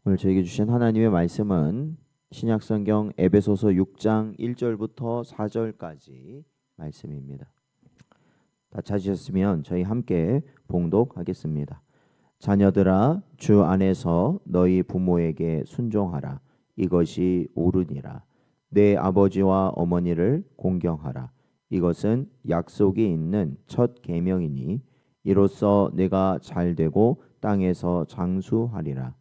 오늘 저에게 주신 하나님의 말씀은 신약성경 에베소서 6장 1절부터 4절까지 말씀입니다. 다 찾으셨으면 저희 함께 봉독하겠습니다. 자녀들아, 주 안에서 너희 부모에게 순종하라. 이것이 옳으니라. 내 아버지와 어머니를 공경하라. 이것은 약속이 있는 첫 계명이니 이로써 내가 잘되고 땅에서 장수하리라.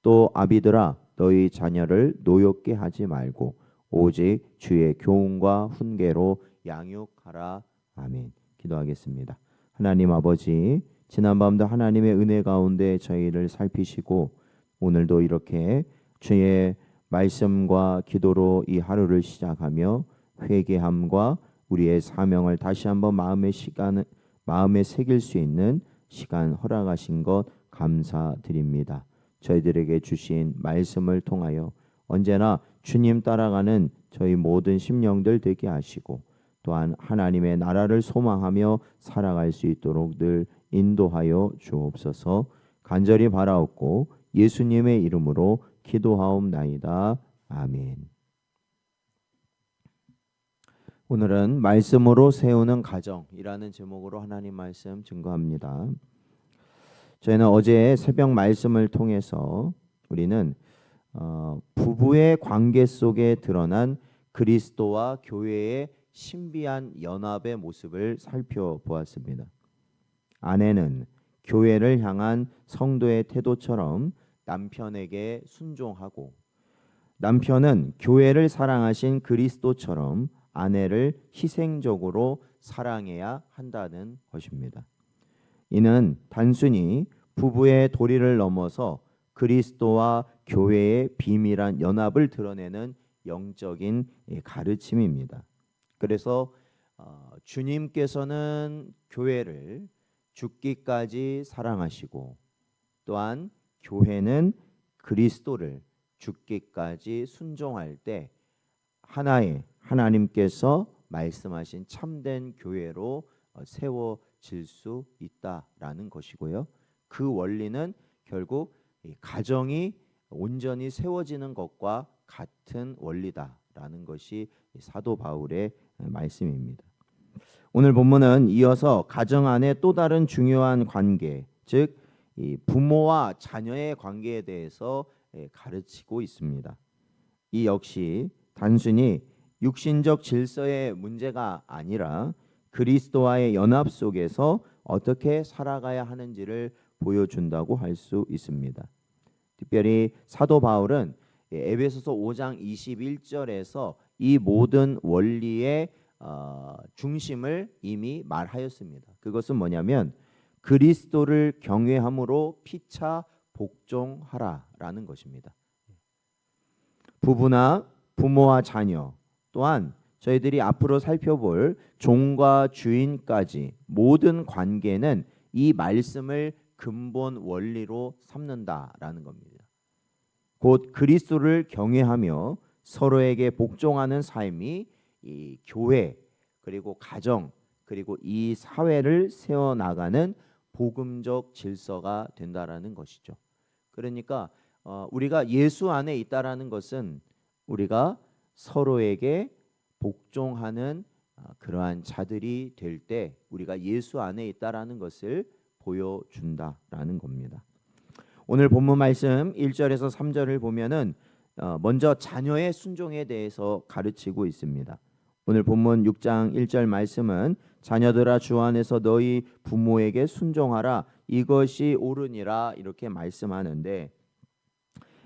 또 아비들아, 너희 자녀를 노엽게 하지 말고 오직 주의 교훈과 훈계로 양육하라. 아멘. 기도하겠습니다. 하나님 아버지, 지난밤도 하나님의 은혜 가운데 저희를 살피시고 오늘도 이렇게 주의 말씀과 기도로 이 하루를 시작하며 회개함과 우리의 사명을 다시 한번 마음에 새길 수 있는 시간 허락하신 것 감사드립니다. 저희들에게 주신 말씀을 통하여 언제나 주님 따라가는 저희 모든 심령들 되게 하시고 또한 하나님의 나라를 소망하며 살아갈 수 있도록 늘 인도하여 주옵소서. 간절히 바라옵고 예수님의 이름으로 기도하옵나이다. 아멘. 오늘은 말씀으로 세우는 가정이라는 제목으로 하나님 말씀 증거합니다. 저희는 어제 새벽 말씀을 통해서 우리는 부부의 관계 속에 드러난 그리스도와 교회의 신비한 연합의 모습을 살펴보았습니다. 아내는 교회를 향한 성도의 태도처럼 남편에게 순종하고 남편은 교회를 사랑하신 그리스도처럼 아내를 희생적으로 사랑해야 한다는 것입니다. 이는 단순히 부부의 도리를 넘어서 그리스도와 교회의 비밀한 연합을 드러내는 영적인 가르침입니다. 그래서 주님께서는 교회를 죽기까지 사랑하시고 또한 교회는 그리스도를 죽기까지 순종할 때 하나의 하나님께서 말씀하신 참된 교회로 세워질 수 있다라는 것이고요. 그 원리는 결국 가정이 온전히 세워지는 것과 같은 원리다라는 것이 사도 바울의 말씀입니다. 오늘 본문은 이어서 가정 안의 또 다른 중요한 관계, 즉 이 부모와 자녀의 관계에 대해서 가르치고 있습니다. 이 역시 단순히 육신적 질서의 문제가 아니라 그리스도와의 연합 속에서 어떻게 살아가야 하는지를 보여준다고 할 수 있습니다. 특별히 사도 바울은 에베소서 5장 21절에서 이 모든 원리의 중심을 이미 말하였습니다. 그것은 뭐냐면 그리스도를 경외함으로 피차 복종하라라는 것입니다. 부부나 부모와 자녀 또한 저희들이 앞으로 살펴볼 종과 주인까지 모든 관계는 이 말씀을 근본 원리로 삼는다라는 겁니다. 곧 그리스도를 경외하며 서로에게 복종하는 삶이 이 교회 그리고 가정 그리고 이 사회를 세워나가는 복음적 질서가 된다라는 것이죠. 그러니까 우리가 예수 안에 있다라는 것은 우리가 서로에게 복종하는 그러한 자들이 될 때 우리가 예수 안에 있다라는 것을 보여준다라는 겁니다. 오늘 본문 말씀 1절에서 3절을 보면은 먼저 자녀의 순종에 대해서 가르치고 있습니다. 오늘 본문 6장 1절 말씀은 자녀들아 주 안에서 너희 부모에게 순종하라 이것이 옳으니라 이렇게 말씀하는데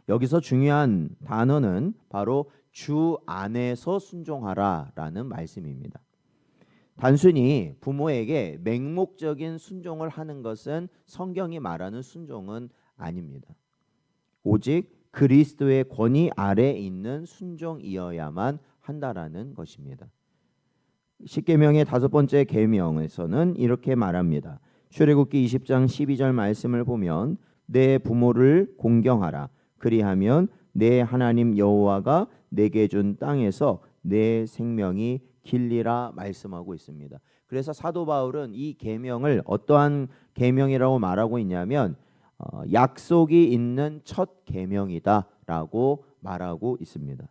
여기서 중요한 단어는 바로 주 안에서 순종하라라는 말씀입니다. 단순히 부모에게 맹목적인 순종을 하는 것은 성경이 말하는 순종은 아닙니다. 오직 그리스도의 권위 아래에 있는 순종이어야만 한다라는 것입니다. 십계명의 5번째 계명에서는 이렇게 말합니다. 출애굽기 20장 12절 말씀을 보면 내 부모를 공경하라. 그리하면 내 하나님 여호와가 내게 준 땅에서 내 생명이 길리라 말씀하고 있습니다. 그래서 사도 바울은 이 계명을 어떠한 계명이라고 말하고 있냐면 약속이 있는 첫 계명이다라고 말하고 있습니다.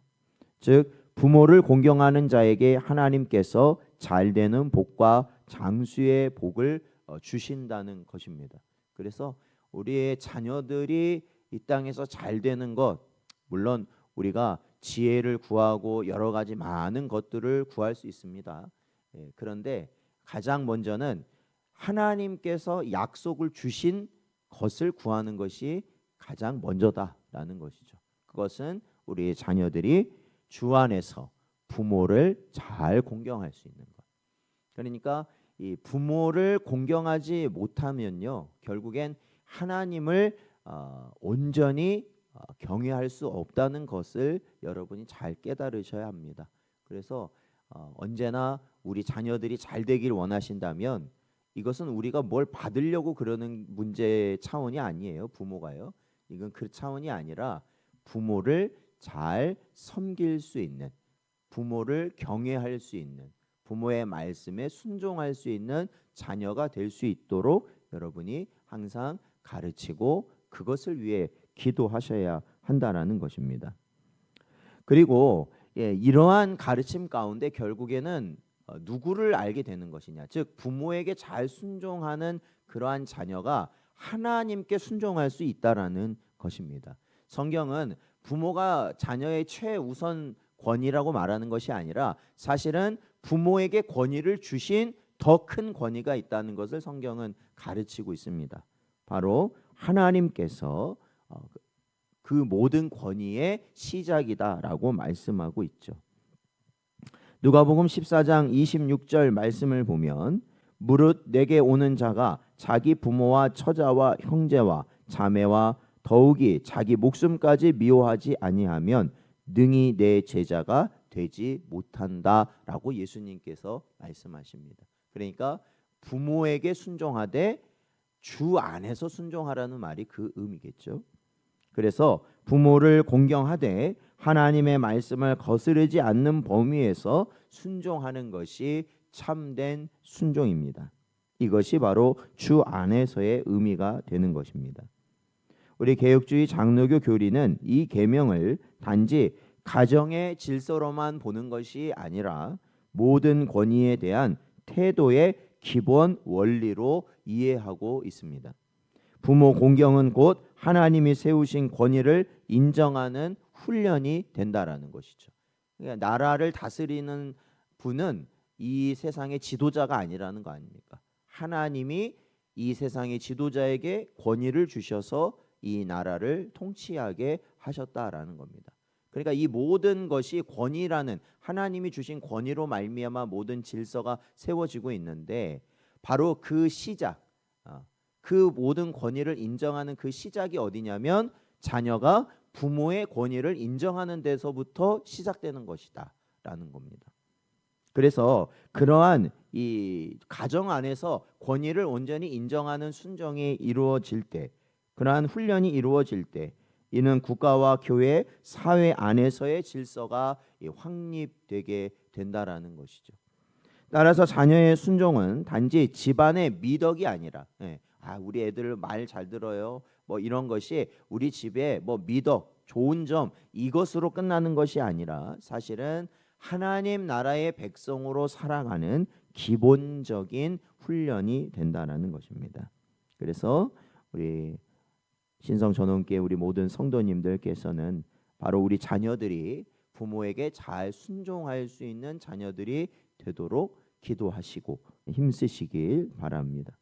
즉 부모를 공경하는 자에게 하나님께서 잘되는 복과 장수의 복을 주신다는 것입니다. 그래서 우리의 자녀들이 이 땅에서 잘 되는 것, 물론 우리가 지혜를 구하고 여러 가지 많은 것들을 구할 수 있습니다. 그런데 가장 먼저는 하나님께서 약속을 주신 것을 구하는 것이 가장 먼저다라는 것이죠. 그것은 우리의 자녀들이 주 안에서 부모를 잘 공경할 수 있는 것. 그러니까 이 부모를 공경하지 못하면요, 결국엔 하나님을 온전히 경외할 수 없다는 것을 여러분이 잘 깨달으셔야 합니다. 그래서 언제나 우리 자녀들이 잘 되길 원하신다면 이것은 우리가 뭘 받으려고 그러는 문제 차원이 아니에요. 부모가요. 이건 그 차원이 아니라 부모를 잘 섬길 수 있는, 부모를 경외할 수 있는, 부모의 말씀에 순종할 수 있는 자녀가 될 수 있도록 여러분이 항상 가르치고 그것을 위해 기도하셔야 한다라는 것입니다. 그리고 이러한 가르침 가운데 결국에는 누구를 알게 되는 것이냐, 즉 부모에게 잘 순종하는 그러한 자녀가 하나님께 순종할 수 있다라는 것입니다. 성경은 부모가 자녀의 최우선 권위라고 말하는 것이 아니라 사실은 부모에게 권위를 주신 더 큰 권위가 있다는 것을 성경은 가르치고 있습니다. 바로 하나님께서 그 모든 권위의 시작이다라고 말씀하고 있죠. 누가복음 14장 26절 말씀을 보면 무릇 내게 오는 자가 자기 부모와 처자와 형제와 자매와 더욱이 자기 목숨까지 미워하지 아니하면 능히 내 제자가 되지 못한다라고 예수님께서 말씀하십니다. 그러니까 부모에게 순종하되 주 안에서 순종하라는 말이 그 의미겠죠. 그래서 부모를 공경하되 하나님의 말씀을 거스르지 않는 범위에서 순종하는 것이 참된 순종입니다. 이것이 바로 주 안에서의 의미가 되는 것입니다. 우리 개혁주의 장로교 교리는 이 계명을 단지 가정의 질서로만 보는 것이 아니라 모든 권위에 대한 태도의 기본 원리로 이해하고 있습니다. 부모 공경은 곧 하나님이 세우신 권위를 인정하는 훈련이 된다라는 것이죠. 그러니까 나라를 다스리는 분은 이 세상의 지도자가 아니라는 거 아닙니까? 하나님이 이 세상의 지도자에게 권위를 주셔서 이 나라를 통치하게 하셨다라는 겁니다. 그러니까 이 모든 것이 권위라는 하나님이 주신 권위로 말미암아 모든 질서가 세워지고 있는데 바로 그 시작, 그 모든 권위를 인정하는 그 시작이 어디냐면 자녀가 부모의 권위를 인정하는 데서부터 시작되는 것이다라는 겁니다. 그래서 그러한 이 가정 안에서 권위를 온전히 인정하는 순종이 이루어질 때, 그러한 훈련이 이루어질 때 이는 국가와 교회, 사회 안에서의 질서가 확립되게 된다라는 것이죠. 따라서 자녀의 순종은 단지 집안의 미덕이 아니라 우리 애들 말 잘 들어요 뭐 이런 것이 우리 집에 뭐 미덕, 좋은 점 이것으로 끝나는 것이 아니라 사실은 하나님 나라의 백성으로 살아가는 기본적인 훈련이 된다는 것입니다. 그래서 우리 신성전원교회 우리 모든 성도님들께서는 바로 우리 자녀들이 부모에게 잘 순종할 수 있는 자녀들이 되도록 기도하시고 힘쓰시길 바랍니다.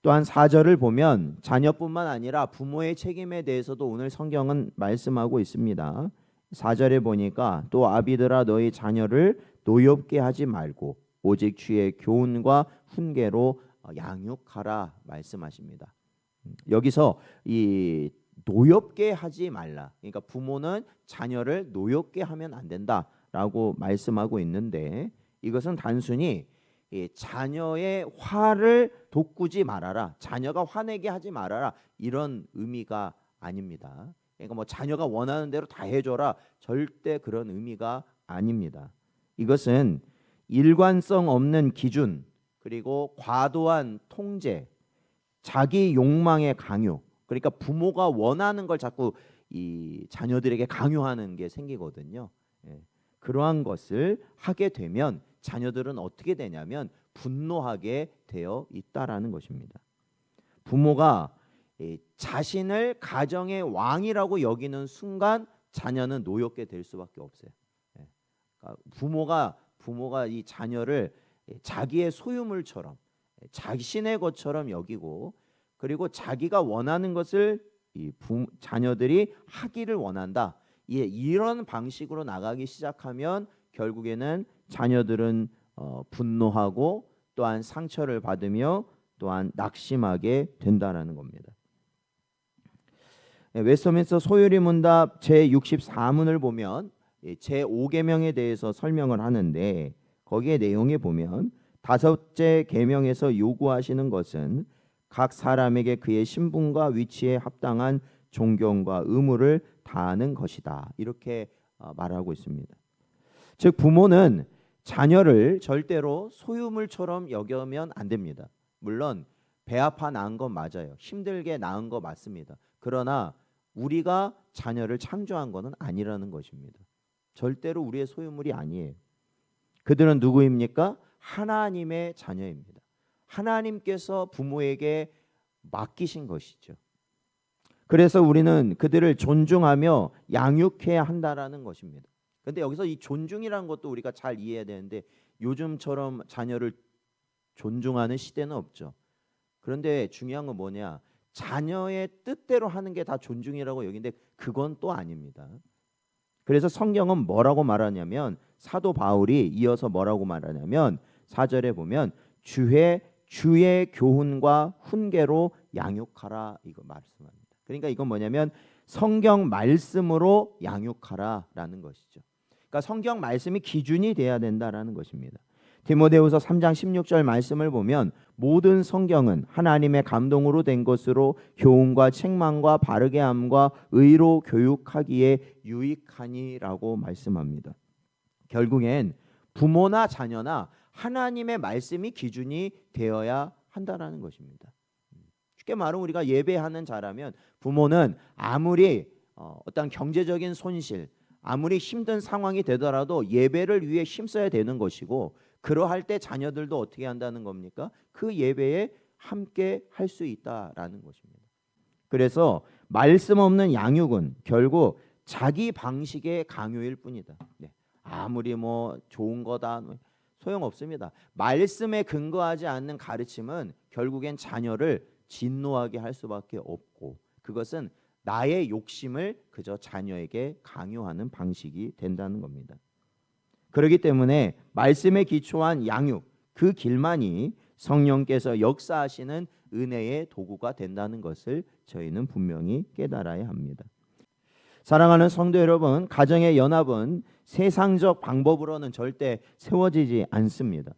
또한 4절을 보면 자녀뿐만 아니라 부모의 책임에 대해서도 오늘 성경은 말씀하고 있습니다. 4절에 보니까 또 아비들아 너희 자녀를 노엽게 하지 말고 오직 주의 교훈과 훈계로 양육하라 말씀하십니다. 여기서 이 노엽게 하지 말라. 그러니까 부모는 자녀를 노엽게 하면 안 된다라고 말씀하고 있는데 이것은 단순히 자녀의 화를 돋구지 말아라, 자녀가 화내게 하지 말아라 이런 의미가 아닙니다. 그러니까 뭐 자녀가 원하는 대로 다 해줘라 절대 그런 의미가 아닙니다. 이것은 일관성 없는 기준 그리고 과도한 통제, 자기 욕망의 강요 그러니까 부모가 원하는 걸 자꾸 이 자녀들에게 강요하는 게 생기거든요. 예. 그러한 것을 하게 되면 자녀들은 어떻게 되냐면 분노하게 되어 있다라는 것입니다. 부모가 자신을 가정의 왕이라고 여기는 순간 자녀는 노엽게 될 수밖에 없어요. 예. 그러니까 부모가 이 자녀를 자기의 소유물처럼 자신의 것처럼 여기고 그리고 자기가 원하는 것을 자녀들이 하기를 원한다. 이런 방식으로 나가기 시작하면 결국에는 자녀들은 분노하고 또한 상처를 받으며 또한 낙심하게 된다라는 겁니다. 웨스터민스터 소유리 문답 제64문을 보면 제5계명에 대해서 설명을 하는데 거기에 내용에 보면 다섯째 계명에서 요구하시는 것은 각 사람에게 그의 신분과 위치에 합당한 존경과 의무를 다하는 것이다. 이렇게 말하고 있습니다. 즉 부모는 자녀를 절대로 소유물처럼 여기면 안 됩니다. 물론 배 아파 낳은 건 맞아요. 힘들게 낳은 거 맞습니다. 그러나 우리가 자녀를 창조한 것은 아니라는 것입니다. 절대로 우리의 소유물이 아니에요. 그들은 누구입니까? 하나님의 자녀입니다. 하나님께서 부모에게 맡기신 것이죠. 그래서 우리는 그들을 존중하며 양육해야 한다라는 것입니다. 그런데 여기서 이 존중이라는 것도 우리가 잘 이해해야 되는데 요즘처럼 자녀를 존중하는 시대는 없죠. 그런데 중요한 건 뭐냐? 자녀의 뜻대로 하는 게 다 존중이라고 여기는데 그건 또 아닙니다. 그래서 성경은 뭐라고 말하냐면 사도 바울이 이어서 뭐라고 말하냐면 4절에 보면 주의 교훈과 훈계로 양육하라 이거 말씀합니다. 그러니까 이건 뭐냐면 성경 말씀으로 양육하라라는 것이죠. 그러니까 성경 말씀이 기준이 돼야 된다라는 것입니다. 디모데후서 3장 16절 말씀을 보면 모든 성경은 하나님의 감동으로 된 것으로 교훈과 책망과 바르게 함과 의로 교육하기에 유익하니라고 말씀합니다. 결국엔 부모나 자녀나 하나님의 말씀이 기준이 되어야 한다라는 것입니다. 쉽게 말하면 우리가 예배하는 자라면 부모는 아무리 어떤 경제적인 손실, 아무리 힘든 상황이 되더라도 예배를 위해 힘써야 되는 것이고 그러할 때 자녀들도 어떻게 한다는 겁니까? 그 예배에 함께 할 수 있다라는 것입니다. 그래서 말씀 없는 양육은 결국 자기 방식의 강요일 뿐이다. 네. 아무리 뭐 좋은 거다 소용없습니다. 말씀에 근거하지 않는 가르침은 결국엔 자녀를 진노하게 할 수밖에 없고 그것은 나의 욕심을 그저 자녀에게 강요하는 방식이 된다는 겁니다. 그렇기 때문에 말씀에 기초한 양육 그 길만이 성령께서 역사하시는 은혜의 도구가 된다는 것을 저희는 분명히 깨달아야 합니다. 사랑하는 성도 여러분, 가정의 연합은 세상적 방법으로는 절대 세워지지 않습니다.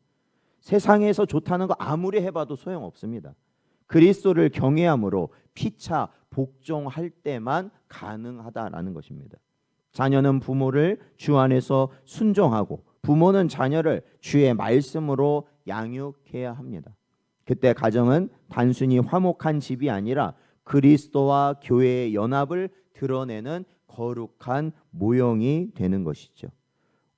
세상에서 좋다는 거 아무리 해봐도 소용없습니다. 그리스도를 경외함으로 피차 복종할 때만 가능하다라는 것입니다. 자녀는 부모를 주 안에서 순종하고 부모는 자녀를 주의 말씀으로 양육해야 합니다. 그때 가정은 단순히 화목한 집이 아니라 그리스도와 교회의 연합을 드러내는 거룩한 모형이 되는 것이죠.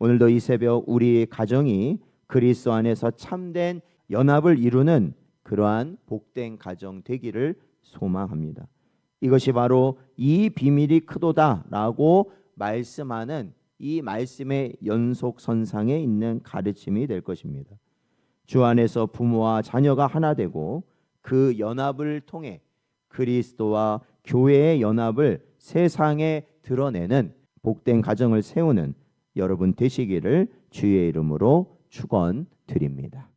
오늘도 이 새벽 우리 가정이 그리스도 안에서 참된 연합을 이루는 그러한 복된 가정 되기를 소망합니다. 이것이 바로 이 비밀이 크도다라고 말씀하는 이 말씀의 연속선상에 있는 가르침이 될 것입니다. 주 안에서 부모와 자녀가 하나 되고 그 연합을 통해 그리스도와 교회의 연합을 세상에 드러내는 복된 가정을 세우는 여러분 되시기를 주의 이름으로 축원드립니다.